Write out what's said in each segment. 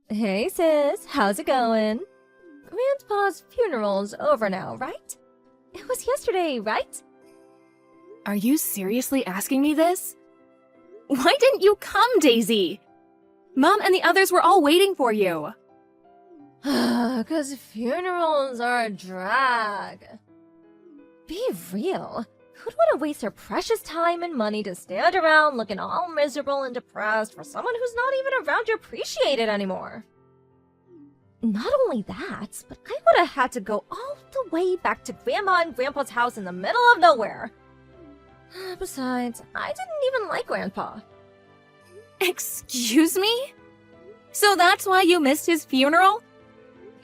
Hey sis, how's it going? Grandpa's funeral's over now, right? It was yesterday, right? Are you seriously asking me this? Why didn't you come, Daisy? Mom and the others were all waiting for you. 'Cause funerals are a drag. Be real. Who'd want to waste their precious time and money to stand around looking all miserable and depressed for someone who's not even around to appreciate it anymore? Not only that, but I would have had to go all the way back to Grandma and Grandpa's house in the middle of nowhere. Besides, I didn't even like Grandpa. Excuse me? So that's why you missed his funeral?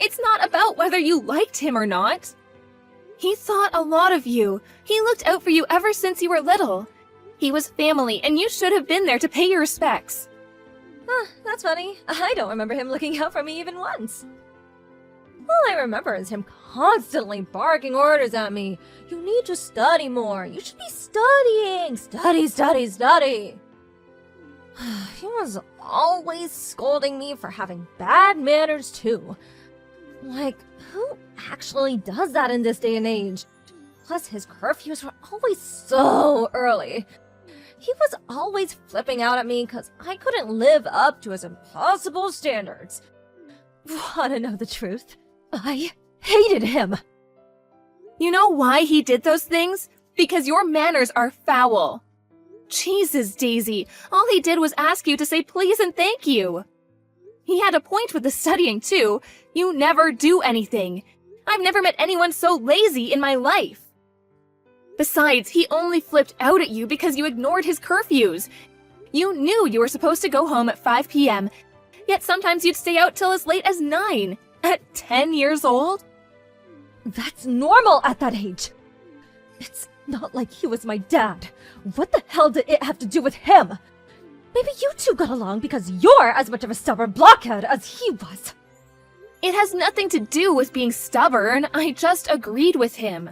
It's not about whether you liked him or not. He thought a lot of you. He looked out for you ever since you were little. He was family, and you should have been there to pay your respects. That's funny. I don't remember him looking out for me even once. All I remember is him constantly barking orders at me. You need to study more. You should be studying. Study, study, study. He was always scolding me for having bad manners too. Like, who actually does that in this day and age? Plus, his curfews were always so early. He was always flipping out at me because I couldn't live up to his impossible standards. Wanna know the truth? I hated him. You know why he did those things? Because your manners are foul. Jesus, Daisy, all he did was ask you to say please and thank you. He had a point with the studying, too. You never do anything. I've never met anyone so lazy in my life. Besides, he only flipped out at you because you ignored his curfews. You knew you were supposed to go home at 5 p.m., yet sometimes you'd stay out till as late as 9. At 10 years old? That's normal at that age. It's not like he was my dad. What the hell did it have to do with him? Maybe you two got along because you're as much of a stubborn blockhead as he was. It has nothing to do with being stubborn. I just agreed with him.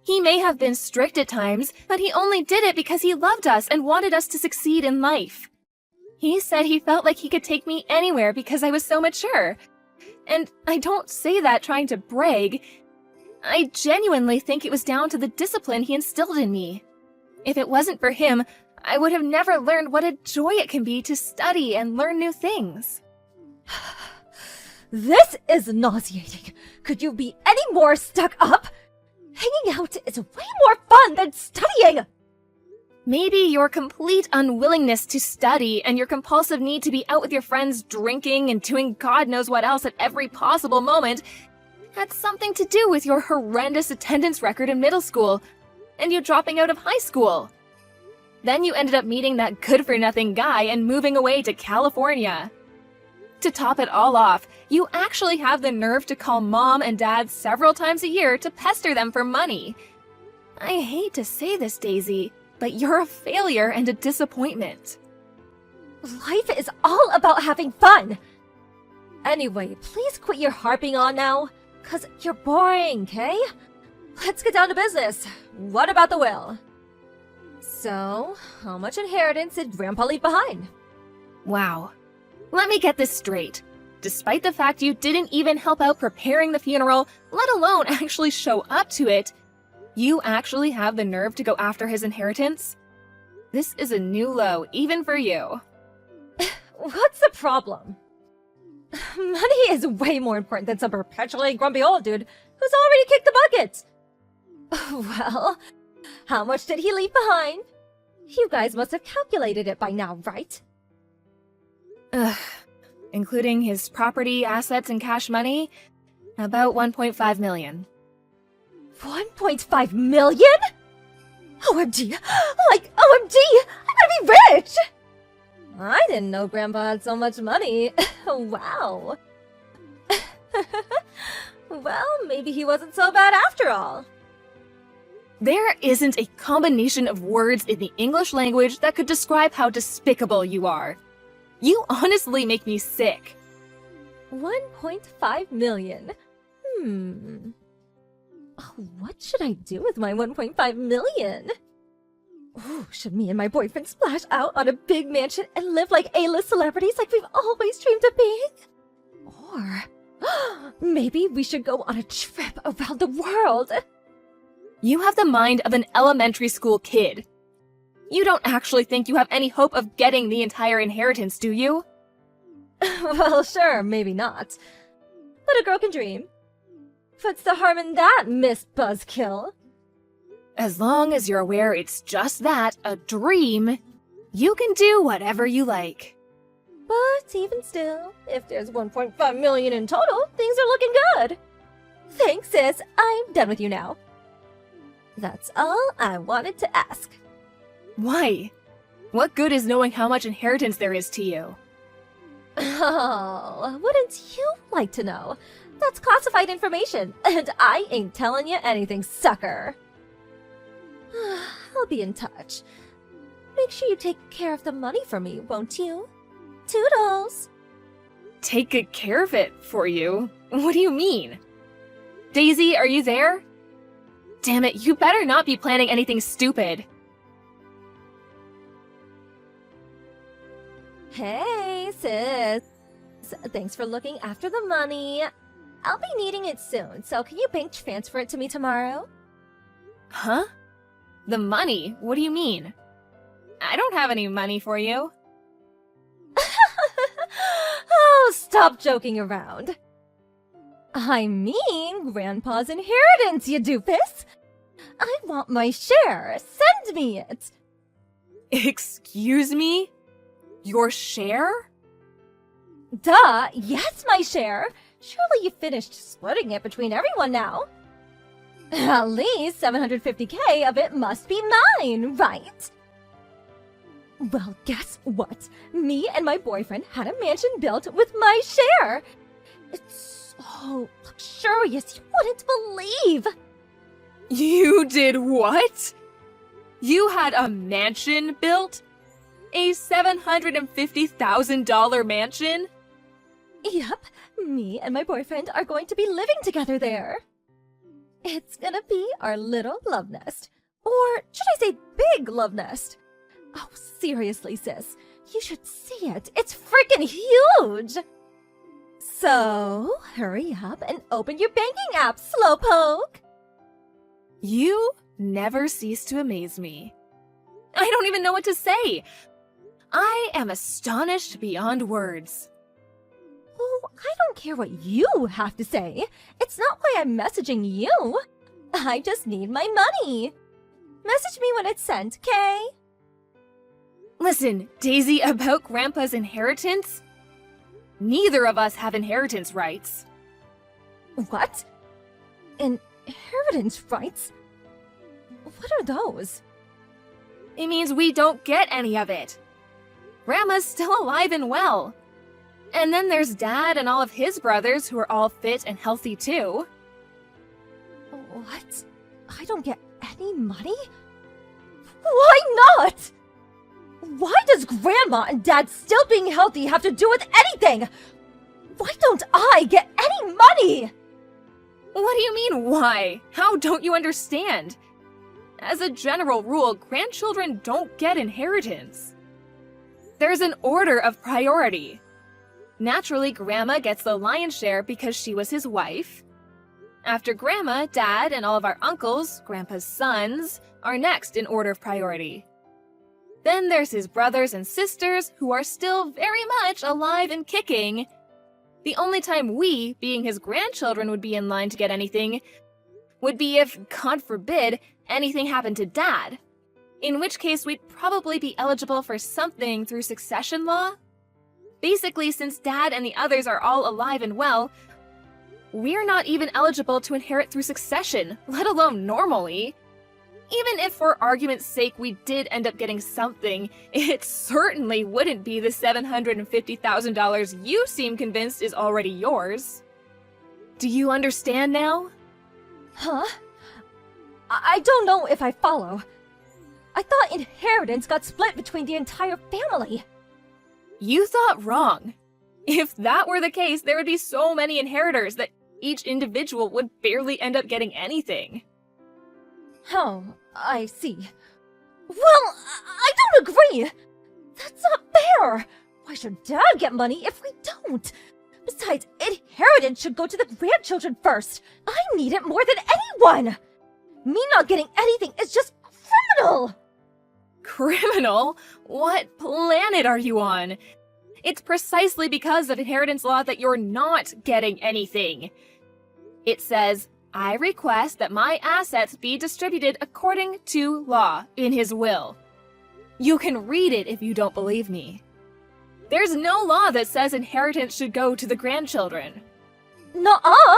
He may have been strict at times, but he only did it because he loved us and wanted us to succeed in life. He said he felt like he could take me anywhere because I was so mature. And I don't say that trying to brag. I genuinely think it was down to the discipline he instilled in me. If it wasn't for him, I would have never learned what a joy it can be to study and learn new things. This is nauseating. Could you be any more stuck up? Hanging out is way more fun than studying! Maybe your complete unwillingness to study and your compulsive need to be out with your friends drinking and doing God knows what else at every possible moment had something to do with your horrendous attendance record in middle school and you dropping out of high school. Then you ended up meeting that good-for-nothing guy and moving away to California. To top it all off, you actually have the nerve to call mom and dad several times a year to pester them for money. I hate to say this, Daisy, but you're a failure and a disappointment. Life is all about having fun. Anyway, please quit your harping on now, 'cause you're boring, okay? Let's get down to business. What about the will? So, how much inheritance did Grandpa leave behind? Wow. Let me get this straight. Despite the fact you didn't even help out preparing the funeral, let alone actually show up to it, you actually have the nerve to go after his inheritance? This is a new low, even for you. What's the problem? Money is way more important than some perpetually grumpy old dude who's already kicked the bucket. Well, how much did he leave behind? You guys must have calculated it by now, right? Including his property, assets, and cash money, about 1.5 million. 1.5 million? OMG! Like, OMG! I'm gonna be rich! I didn't know Grandpa had so much money. Wow. Well, maybe he wasn't so bad after all. There isn't a combination of words in the English language that could describe how despicable you are. You honestly make me sick. 1.5 million. Oh, what should I do with my 1.5 million? Ooh, should me and my boyfriend splash out on a big mansion and live like A-list celebrities like we've always dreamed of being? Maybe we should go on a trip around the world. You have the mind of an elementary school kid. You don't actually think you have any hope of getting the entire inheritance, do you? Well, sure, maybe not. But a girl can dream. What's the harm in that, Miss Buzzkill? As long as you're aware it's just that, a dream, you can do whatever you like. But even still, if there's 1.5 million in total, things are looking good. Thanks, sis. I'm done with you now. That's all I wanted to ask. Why? What good is knowing how much inheritance there is to you? Oh, wouldn't you like to know? That's classified information, and I ain't telling you anything, sucker. I'll be in touch. Make sure you take care of the money for me, won't you? Toodles! Take good care of it for you? What do you mean? Daisy, are you there? Damn it, you better not be planning anything stupid. Hey, sis. Thanks for looking after the money. I'll be needing it soon, so can you bank transfer it to me tomorrow? Huh? The money? What do you mean? I don't have any money for you. Oh, stop joking around. I mean, Grandpa's inheritance, you doofus. I want my share. Send me it. Excuse me? Your share? Duh, yes, my share. Surely you finished splitting it between everyone now. At least 750K of it must be mine, right? Well, guess what? Me and my boyfriend had a mansion built with my share. It's so luxurious you wouldn't believe. You did what? You had a mansion built? A $750,000 mansion? Yep, me and my boyfriend are going to be living together there. It's gonna be our little love nest. Or should I say big love nest? Oh, seriously, sis. You should see it. It's freaking huge! So, hurry up and open your banking app, Slowpoke! You never cease to amaze me. I don't even know what to say. I am astonished beyond words. Oh, I don't care what you have to say. It's not why I'm messaging you. I just need my money. Message me when it's sent, okay? Listen, Daisy, about Grandpa's inheritance? Neither of us have inheritance rights. What? Inheritance rights? What are those? It means we don't get any of it. Grandma's still alive and well. And then there's Dad and all of his brothers who are all fit and healthy too. What? I don't get any money? Why not? Why does Grandma and Dad still being healthy have to do with anything? Why don't I get any money? What do you mean, why? How don't you understand? As a general rule, grandchildren don't get inheritance. There's an order of priority. Naturally, Grandma gets the lion's share because she was his wife. After Grandma, Dad, and all of our uncles, Grandpa's sons, are next in order of priority. Then there's his brothers and sisters, who are still very much alive and kicking. The only time we, being his grandchildren, would be in line to get anything would be if, God forbid, anything happened to Dad. In which case, we'd probably be eligible for something through succession law. Basically, since Dad and the others are all alive and well, we're not even eligible to inherit through succession, let alone normally. Even if for argument's sake we did end up getting something, it certainly wouldn't be the $750,000 you seem convinced is already yours. Do you understand now? Huh? I don't know if I follow. I thought inheritance got split between the entire family. You thought wrong. If that were the case, there would be so many inheritors that each individual would barely end up getting anything. Oh, I see. Well, I don't agree! That's not fair! Why should Dad get money if we don't? Besides, inheritance should go to the grandchildren first. I need it more than anyone. Me not getting anything is just criminal. Criminal? What planet are you on? It's precisely because of inheritance law that you're not getting anything. It says, I request that my assets be distributed according to law in his will. You can read it if you don't believe me. There's no law that says inheritance should go to the grandchildren. Nuh-uh.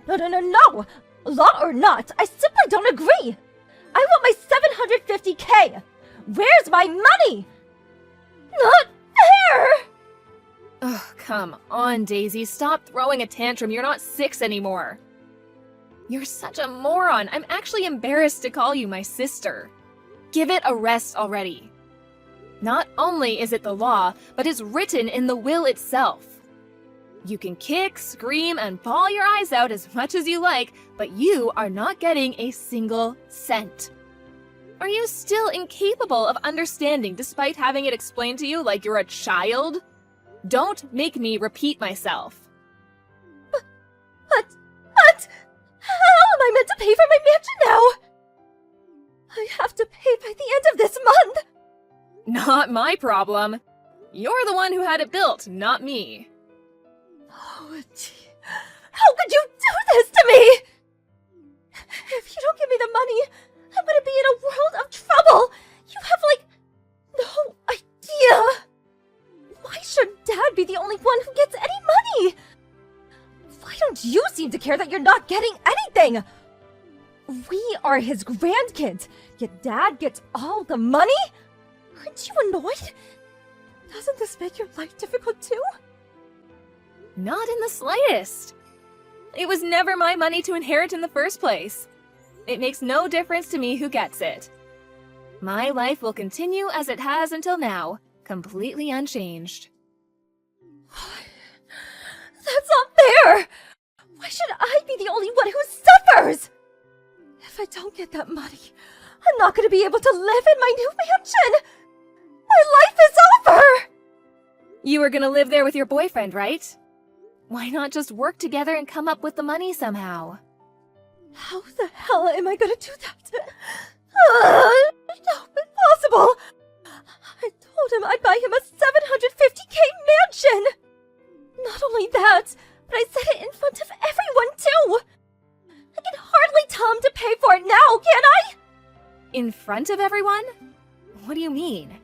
No. Law or not, I simply don't agree. I want my $750K. Where's my money? Not fair. Oh, come on, Daisy. Stop throwing a tantrum. You're not 6 anymore. You're such a moron. I'm actually embarrassed to call you my sister. Give it a rest already. Not only is it the law, but it's written in the will itself. You can kick, scream, and bawl your eyes out as much as you like, but you are not getting a single cent. Are you still incapable of understanding despite having it explained to you like you're a child? Don't make me repeat myself. But, how am I meant to pay for my mansion now? I have to pay by the end of this month. Not my problem. You're the one who had it built, not me. Oh, gee. How could you do this to me? If you don't give me the money, I'm gonna be in a world of trouble. You have, no idea. Why should Dad be the only one who gets any money? Why don't you seem to care that you're not getting anything? We are his grandkids, yet Dad gets all the money? Aren't you annoyed? Doesn't this make your life difficult too? Not in the slightest. It was never my money to inherit in the first place. It makes no difference to me who gets it. My life will continue as it has until now, completely unchanged. That's not fair! Why should I be the only one who suffers? If I don't get that money, I'm not going to be able to live in my new mansion! My life is over! You were gonna live there with your boyfriend, right? Why not just work together and come up with the money somehow? How the hell am I going to do that? No, impossible! I told him I'd buy him a $750K mansion! Not only that, but I said it in front of everyone too! I can hardly tell him to pay for it now, can I? In front of everyone? What do you mean?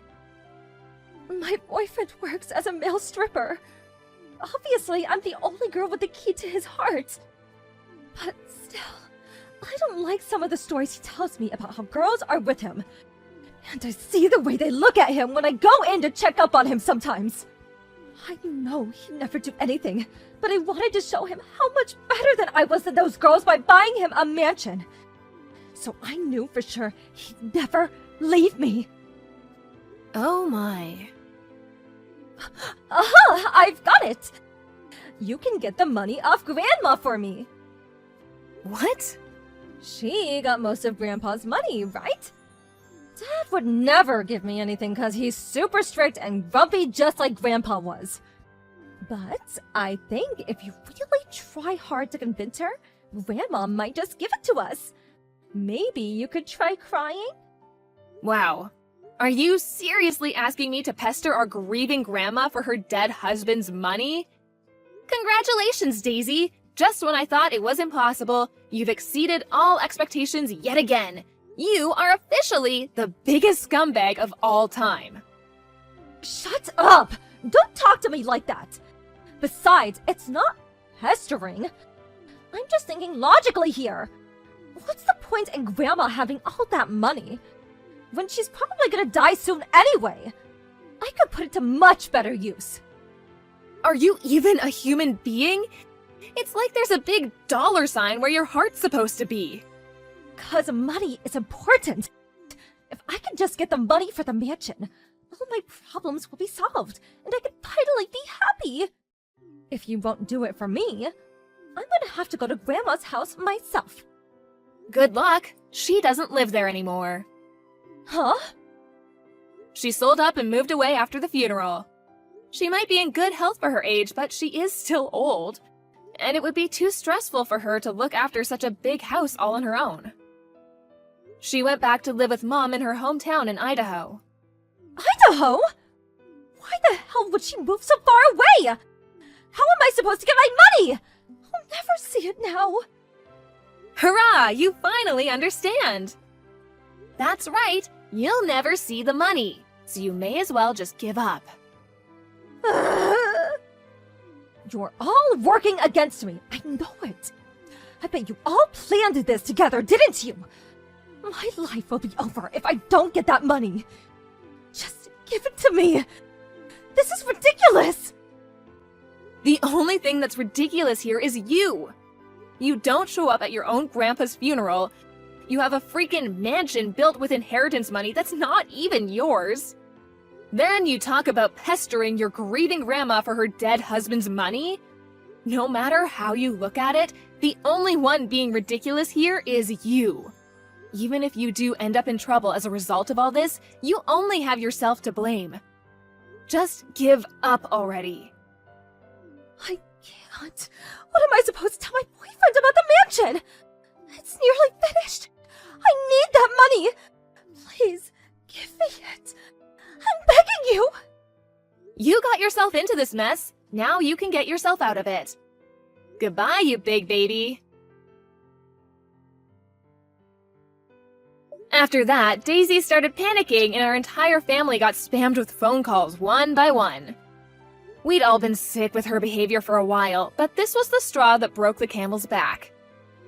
My boyfriend works as a male stripper. Obviously, I'm the only girl with the key to his heart. But still, I don't like some of the stories he tells me about how girls are with him. And I see the way they look at him when I go in to check up on him sometimes. I know he'd never do anything, but I wanted to show him how much better than I was than those girls by buying him a mansion. So I knew for sure he'd never leave me. Oh my. Aha! I've got it! You can get the money off Grandma for me. What? She got most of Grandpa's money, right? Dad would never give me anything because he's super strict and grumpy just like Grandpa was. But I think if you really try hard to convince her, Grandma might just give it to us. Maybe you could try crying? Wow. Are you seriously asking me to pester our grieving grandma for her dead husband's money? Congratulations, Daisy! Just when I thought it was impossible, you've exceeded all expectations yet again. You are officially the biggest scumbag of all time. Shut up! Don't talk to me like that! Besides, it's not pestering. I'm just thinking logically here. What's the point in Grandma having all that money? When she's probably gonna die soon anyway. I could put it to much better use. Are you even a human being? It's like there's a big dollar sign where your heart's supposed to be. 'Cause money is important. If I can just get the money for the mansion, all my problems will be solved, and I can finally be happy. If you won't do it for me, I'm gonna have to go to Grandma's house myself. Good luck. She doesn't live there anymore. Huh? She sold up and moved away after the funeral. She might be in good health for her age, but she is still old. and it would be too stressful for her to look after such a big house all on her own. She went back to live with Mom in her hometown in Idaho. Idaho? Why the hell would she move so far away? How am I supposed to get my money? I'll never see it now. Hurrah! You finally understand! That's right, you'll never see the money, so you may as well just give up. You're all working against me. I know it. I bet you all planned this together, didn't you? My life will be over if I don't get that money. Just give it to me. This is ridiculous. The only thing that's ridiculous here is you. You don't show up at your own grandpa's funeral. You have a freaking mansion built with inheritance money that's not even yours. Then you talk about pestering your grieving grandma for her dead husband's money? No matter how you look at it, the only one being ridiculous here is you. Even if you do end up in trouble as a result of all this, you only have yourself to blame. Just give up already. I can't. What am I supposed to tell my boyfriend about the mansion? It's nearly finished. I need that money. Please, give me it. I'm begging you. You got yourself into this mess. Now you can get yourself out of it. Goodbye, you big baby. After that, Daisy started panicking and our entire family got spammed with phone calls one by one. We'd all been sick with her behavior for a while, but this was the straw that broke the camel's back.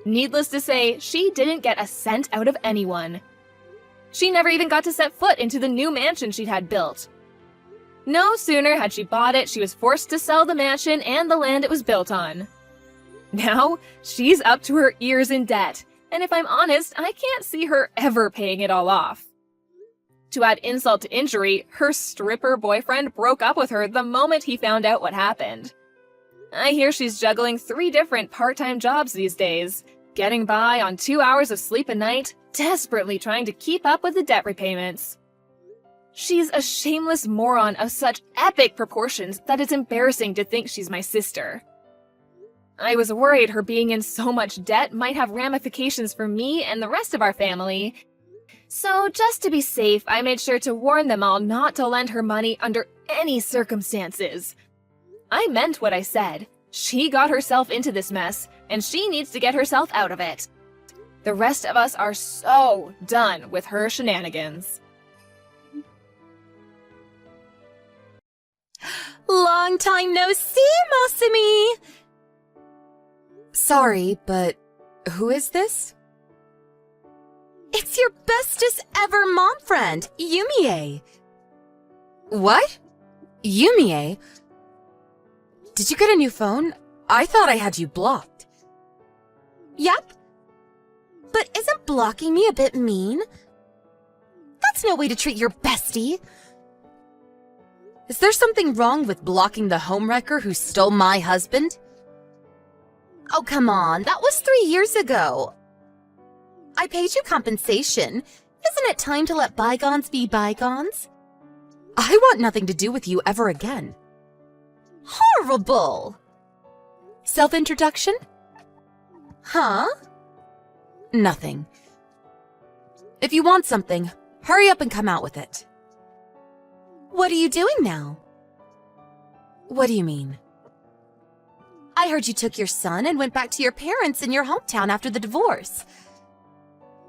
Needless to say, she didn't get a cent out of anyone. She never even got to set foot into the new mansion she'd had built. No sooner had she bought it, she was forced to sell the mansion and the land it was built on. Now, she's up to her ears in debt, and if I'm honest, I can't see her ever paying it all off. To add insult to injury, her stripper boyfriend broke up with her the moment he found out what happened. I hear she's juggling 3 different part-time jobs these days, getting by on 2 hours of sleep a night, desperately trying to keep up with the debt repayments. She's a shameless moron of such epic proportions that it's embarrassing to think she's my sister. I was worried her being in so much debt might have ramifications for me and the rest of our family, so just to be safe, I made sure to warn them all not to lend her money under any circumstances. I meant what I said. She got herself into this mess, and she needs to get herself out of it. The rest of us are so done with her shenanigans. Long time no see, Masumi! Sorry, but who is this? It's your bestest ever mom friend, Yumie. What? Yumie? Did you get a new phone? I thought I had you blocked. Yep. But isn't blocking me a bit mean? That's no way to treat your bestie. Is there something wrong with blocking the homewrecker who stole my husband? Oh, come on. That was 3 years ago. I paid you compensation. Isn't it time to let bygones be bygones? I want nothing to do with you ever again. Horrible! Self-introduction? Huh? Nothing. If you want something, hurry up and come out with it. What are you doing now? What do you mean? I heard you took your son and went back to your parents in your hometown after the divorce.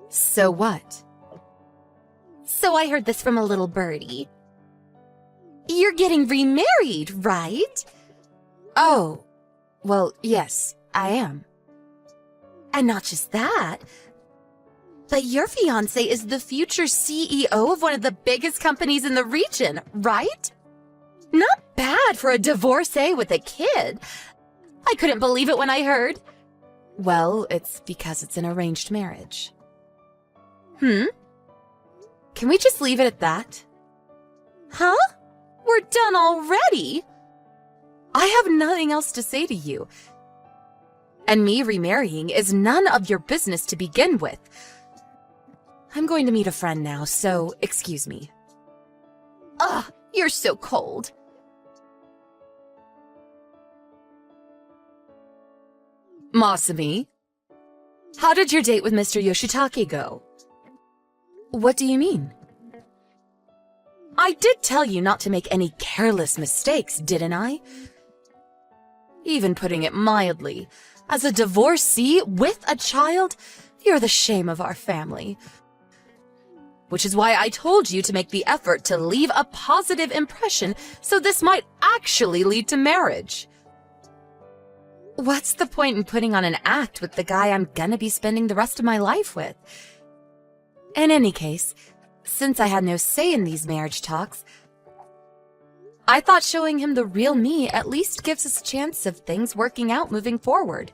So what? So I heard this from a little birdie. You're getting remarried, right? Oh, well, yes, I am. And not just that, but your fiancé is the future CEO of one of the biggest companies in the region, right? Not bad for a divorcee with a kid. I couldn't believe it when I heard. Well, it's because it's an arranged marriage. Can we just leave it at that? Huh? We're done already? I have nothing else to say to you. And me remarrying is none of your business to begin with. I'm going to meet a friend now, so excuse me. Ugh, you're so cold. Masami, how did your date with Mr. Yoshitake go? What do you mean? I did tell you not to make any careless mistakes, didn't I? Even putting it mildly, as a divorcee with a child, you're the shame of our family. Which is why I told you to make the effort to leave a positive impression so this might actually lead to marriage. What's the point in putting on an act with the guy I'm gonna be spending the rest of my life with? In any case, since I had no say in these marriage talks, I thought showing him the real me at least gives us a chance of things working out moving forward.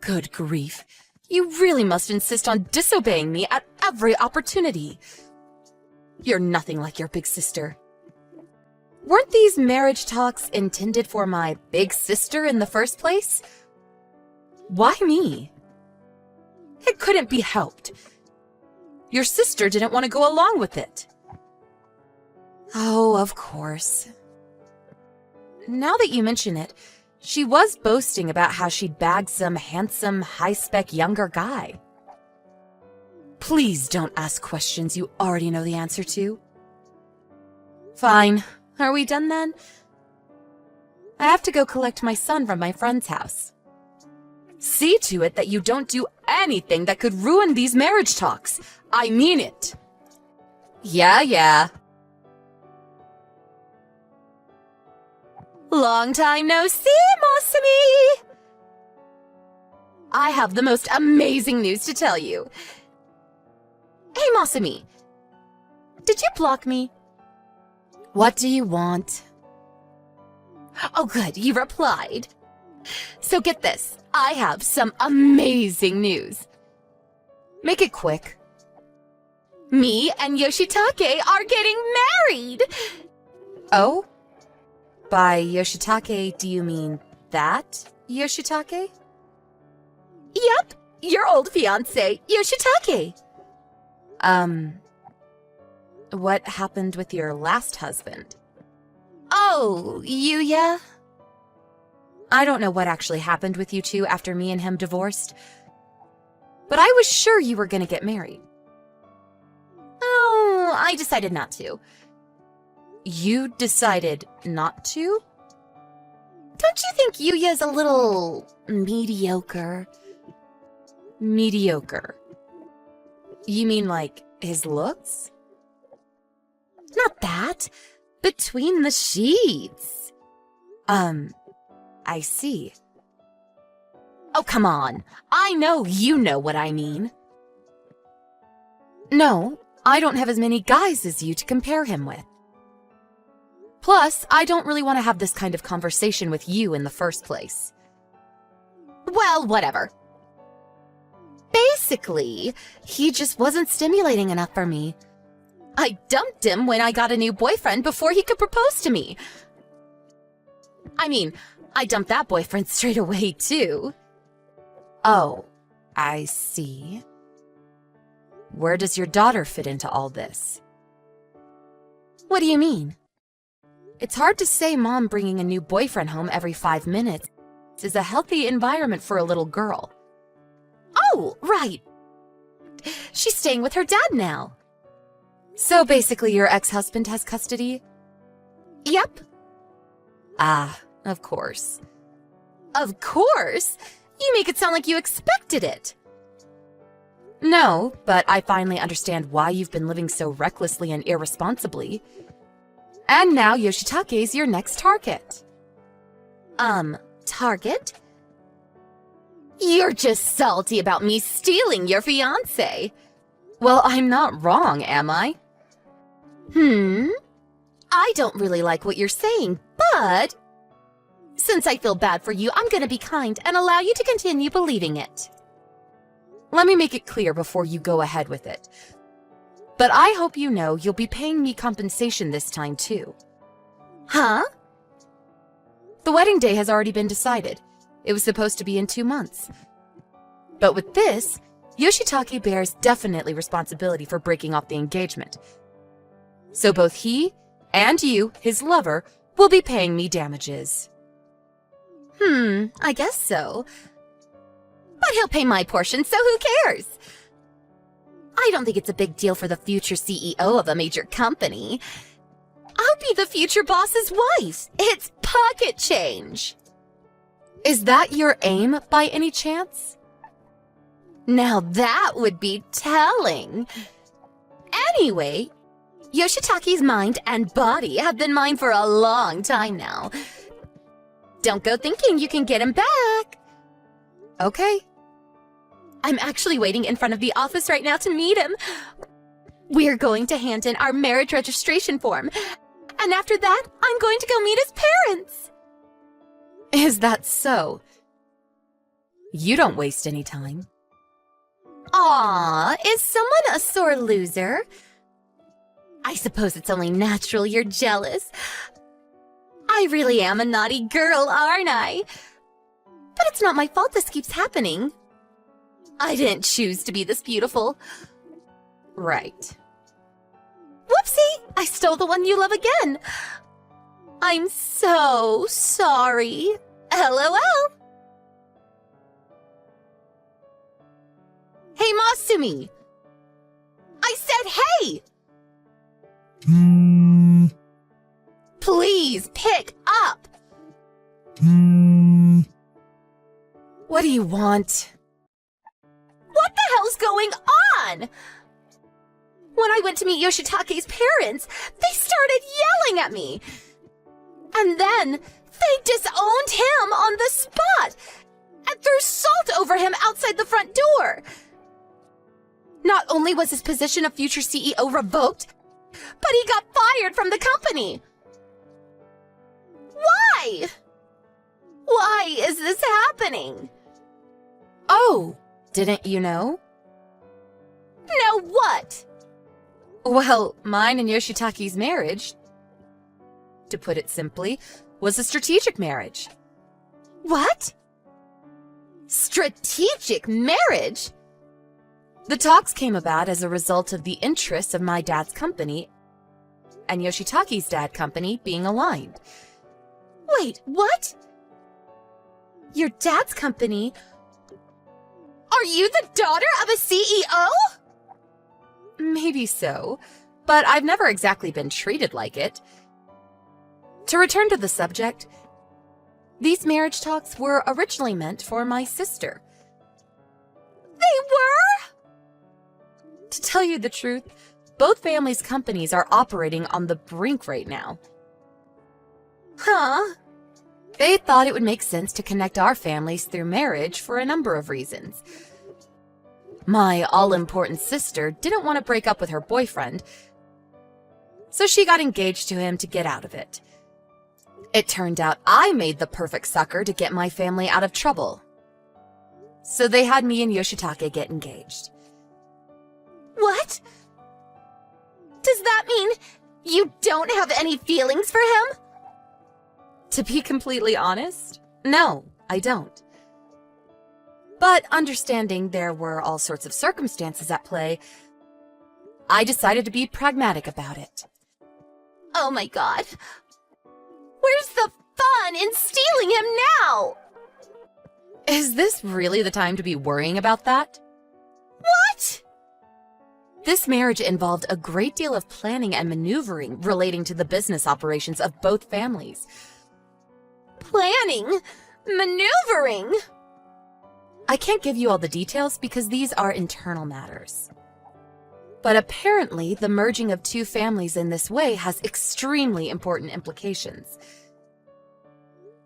Good grief. You really must insist on disobeying me at every opportunity. You're nothing like your big sister. Weren't these marriage talks intended for my big sister in the first place? Why me? It couldn't be helped. Your sister didn't want to go along with it. Oh, of course. Now that you mention it, she was boasting about how she'd bagged some handsome, high-spec younger guy. Please don't ask questions you already know the answer to. Fine. Are we done then? I have to go collect my son from my friend's house. See to it that you don't do anything that could ruin these marriage talks. I mean it. Yeah. Long time no see, Masami! I have the most amazing news to tell you. Hey, Masami. Did you block me? What do you want? Oh, good, you replied. So get this, I have some amazing news. Make it quick. Me and Yoshitake are getting married! Oh? By Yoshitake, do you mean that Yoshitake? Yep, your old fiancé, Yoshitake. What happened with your last husband? Oh, Yuya? I don't know what actually happened with you two after me and him divorced, but I was sure you were gonna get married. Oh, I decided not to. You decided not to? Don't you think Yuya's a little mediocre? Mediocre? You mean like his looks? Not that. Between the sheets. I see. Oh, come on. I know you know what I mean. No, I don't have as many guys as you to compare him with. Plus, I don't really want to have this kind of conversation with you in the first place. Well, whatever. Basically, he just wasn't stimulating enough for me. I dumped him when I got a new boyfriend before he could propose to me. I mean, I dumped that boyfriend straight away, too. Oh, I see. Where does your daughter fit into all this? What do you mean? It's hard to say Mom bringing a new boyfriend home every 5 minutes is a healthy environment for a little girl. Oh, right. She's staying with her dad now. So basically your ex-husband has custody? Yep. Ah, of course. Of course? You make it sound like you expected it. No, but I finally understand why you've been living so recklessly and irresponsibly. And now Yoshitake's your next target. Target? You're just salty about me stealing your fiancé. Well, I'm not wrong, am I? I don't really like what you're saying, but since I feel bad for you, I'm gonna be kind and allow you to continue believing it. Let me make it clear before you go ahead with it. But I hope you know you'll be paying me compensation this time, too. Huh? The wedding day has already been decided. It was supposed to be in 2 months. But with this, Yoshitake bears definitely responsibility for breaking off the engagement. So both he and you, his lover, will be paying me damages. I guess so. But he'll pay my portion, so who cares? I don't think it's a big deal for the future CEO of a major company. I'll be the future boss's wife. It's pocket change. Is that your aim by any chance? Now that would be telling. Anyway, Yoshitake's mind and body have been mine for a long time now. Don't go thinking you can get him back. Okay. I'm actually waiting in front of the office right now to meet him. We're going to hand in our marriage registration form. And after that, I'm going to go meet his parents. Is that so? You don't waste any time. Aw, is someone a sore loser? I suppose it's only natural you're jealous. I really am a naughty girl, aren't I? But it's not my fault this keeps happening. I didn't choose to be this beautiful. Right. Whoopsie! I stole the one you love again. I'm so sorry. LOL. Hey, Masumi! I said hey! Please pick up! What do you want? What the hell's going on? When I went to meet Yoshitake's parents, they started yelling at me. And then they disowned him on the spot and threw salt over him outside the front door. Not only was his position of future CEO revoked, but he got fired from the company. Why? Why is this happening? Oh, didn't you know? Know what? Well, mine and Yoshitake's marriage, to put it simply, was a strategic marriage. What? Strategic marriage? The talks came about as a result of the interests of my dad's company and Yoshitake's dad company being aligned. Wait, what? Your dad's company? Are you the daughter of a CEO? Maybe so, but I've never exactly been treated like it. To return to the subject, these marriage talks were originally meant for my sister. They were? To tell you the truth, both families' companies are operating on the brink right now. Huh? They thought it would make sense to connect our families through marriage for a number of reasons. My all-important sister didn't want to break up with her boyfriend, so she got engaged to him to get out of it. It turned out I made the perfect sucker to get my family out of trouble. So they had me and Yoshitake get engaged. What? Does that mean you don't have any feelings for him? To be completely honest, no, I don't. But understanding there were all sorts of circumstances at play, I decided to be pragmatic about it. Oh my god. Where's the fun in stealing him now? Is this really the time to be worrying about that? What? This marriage involved a great deal of planning and maneuvering relating to the business operations of both families. Planning? Maneuvering? I can't give you all the details because these are internal matters. But apparently, the merging of two families in this way has extremely important implications.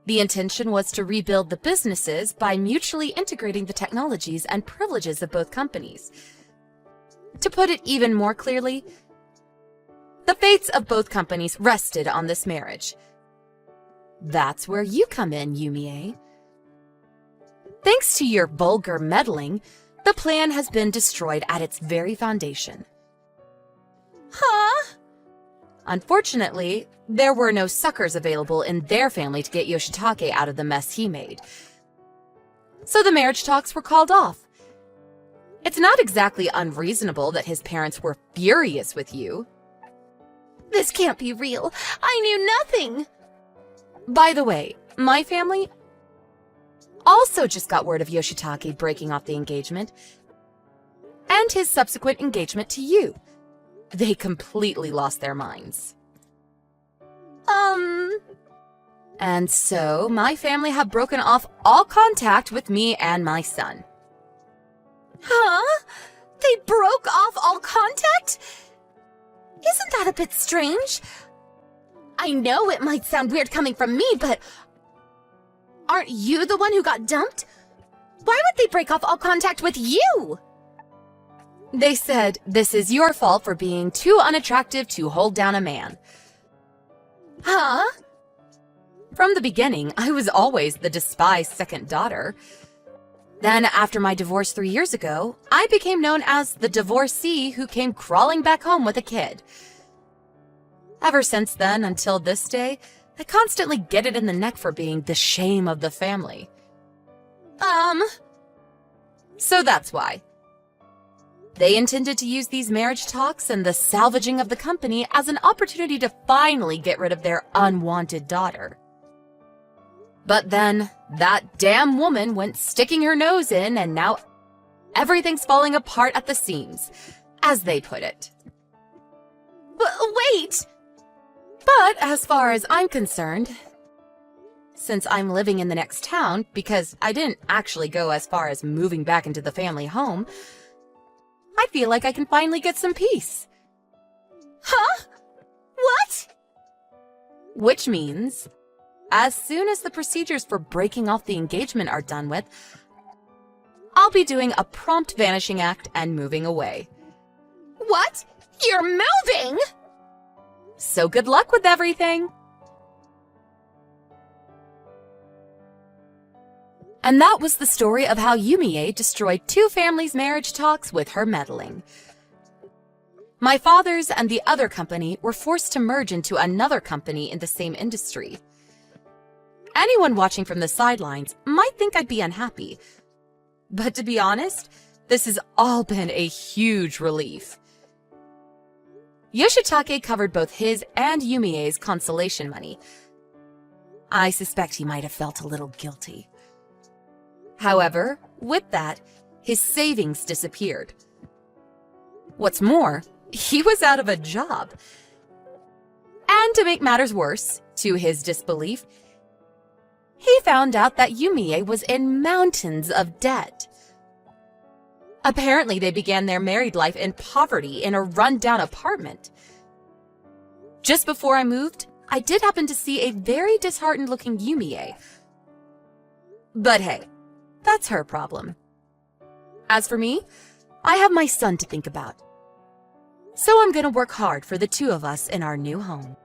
The intention was to rebuild the businesses by mutually integrating the technologies and privileges of both companies. To put it even more clearly, the fates of both companies rested on this marriage. That's where you come in, Yumie. Thanks to your vulgar meddling, the plan has been destroyed at its very foundation. Huh? Unfortunately, there were no suckers available in their family to get Yoshitake out of the mess he made. So the marriage talks were called off. It's not exactly unreasonable that his parents were furious with you. This can't be real. I knew nothing. By the way, my family, also just got word of Yoshitake breaking off the engagement and his subsequent engagement to you. They completely lost their minds. And so, my family have broken off all contact with me and my son. Huh? They broke off all contact? Isn't that a bit strange? I know it might sound weird coming from me, but aren't you the one who got dumped? Why would they break off all contact with you? They said, this is your fault for being too unattractive to hold down a man. Huh? From the beginning, I was always the despised second daughter. Then, after my divorce 3 years ago, I became known as the divorcee who came crawling back home with a kid. Ever since then, until this day, I constantly get it in the neck for being the shame of the family. So that's why. They intended to use these marriage talks and the salvaging of the company as an opportunity to finally get rid of their unwanted daughter. But then, that damn woman went sticking her nose in, and now everything's falling apart at the seams, as they put it. Wait! But as far as I'm concerned, since I'm living in the next town, because I didn't actually go as far as moving back into the family home, I feel like I can finally get some peace. Huh? What? Which means, as soon as the procedures for breaking off the engagement are done with, I'll be doing a prompt vanishing act and moving away. What? You're moving? So good luck with everything! And that was the story of how Yumie destroyed 2 families' marriage talks with her meddling. My father's and the other company were forced to merge into another company in the same industry. Anyone watching from the sidelines might think I'd be unhappy. But to be honest, this has all been a huge relief. Yoshitake covered both his and Yumie's consolation money. I suspect he might have felt a little guilty. However, with that, his savings disappeared. What's more, he was out of a job. And to make matters worse, to his disbelief, he found out that Yumie was in mountains of debt. Apparently, they began their married life in poverty in a run-down apartment. Just before I moved, I did happen to see a very disheartened-looking Yumie. But hey, that's her problem. As for me, I have my son to think about. So I'm gonna work hard for the 2 of us in our new home.